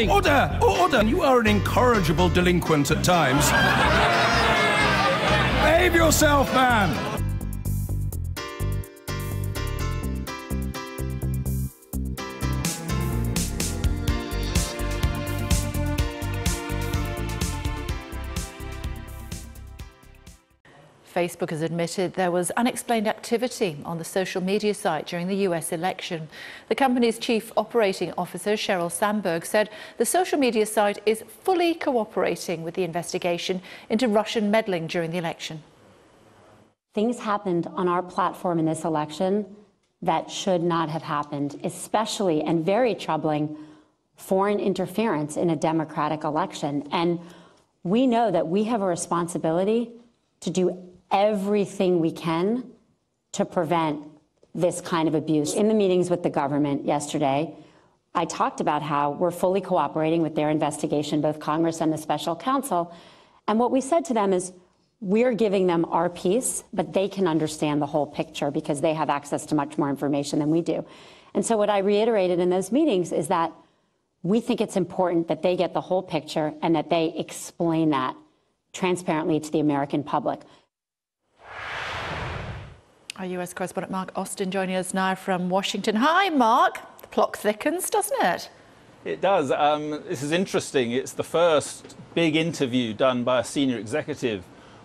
Order! Order! You are an incorrigible delinquent at times. Behave yourself, man! Facebook has admitted there was unexplained activity on the social media site during the US election. The company's chief operating officer, Sheryl Sandberg, said the social media site is fully cooperating with the investigation into Russian meddling during the election. Things happened on our platform in this election that should not have happened, especially and very troubling foreign interference in a democratic election. And we know that we have a responsibility to do everything we can to prevent this kind of abuse. In the meetings with the government yesterday, I talked about how we're fully cooperating with their investigation, both Congress and the special counsel. And what we said to them is, we're giving them our piece, but they can understand the whole picture because they have access to much more information than we do. And so what I reiterated in those meetings is that we think it's important that they get the whole picture and that they explain that transparently to the American public. Our US correspondent Mark Austin joining us now from Washington. Hi, Mark. The plot thickens, doesn't it? It does. This is interesting. It's the first big interview done by a senior executive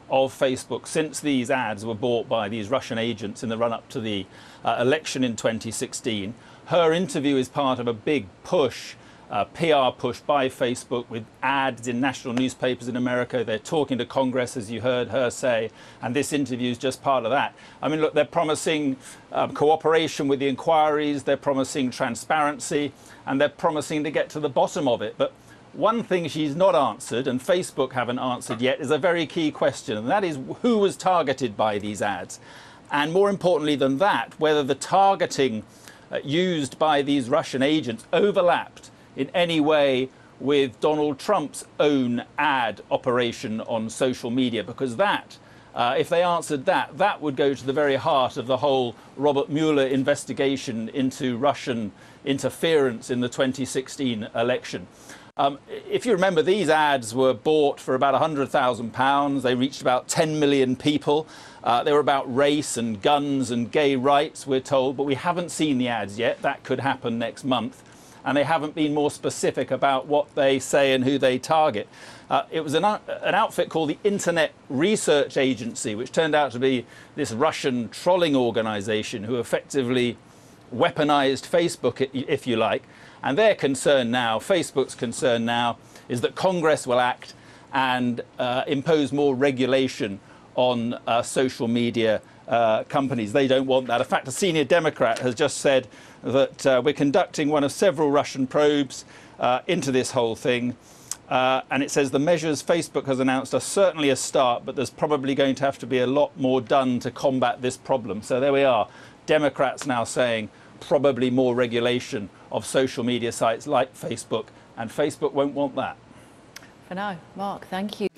of Facebook since these ads were bought by these Russian agents in the run-up to the election in 2016. Her interview is part of a big push, PR push by Facebook with ads in national newspapers in America. They're talking to Congress, as you heard her say, and this interview is just part of that. I mean, look, they're promising cooperation with the inquiries, they're promising transparency, and they're promising to get to the bottom of it. But one thing she's not answered, and Facebook haven't answered yet, is a very key question, and that is who was targeted by these ads. And more importantly than that, whether the targeting used by these Russian agents overlapped in any way with Donald Trump's own ad operation on social media, because that, if they answered that, that would go to the very heart of the whole Robert Mueller investigation into Russian interference in the 2016 election. If you remember, these ads were bought for about £100,000. They reached about 10 million people. They were about race and guns and gay rights, we're told, but we haven't seen the ads yet. That could happen next month. And they haven't been more specific about what they say and who they target. It was an outfit called the Internet Research Agency, which turned out to be this Russian trolling organization who effectively weaponized Facebook, if you like. And their concern now, Facebook's concern now, is that Congress will act and impose more regulation on social media companies. They don't want that. In fact, a senior Democrat has just said that we're conducting one of several Russian probes into this whole thing. And it says the measures Facebook has announced are certainly a start, but there's probably going to have to be a lot more done to combat this problem. So there we are. Democrats now saying probably more regulation of social media sites like Facebook, and Facebook won't want that. For now, Mark, thank you.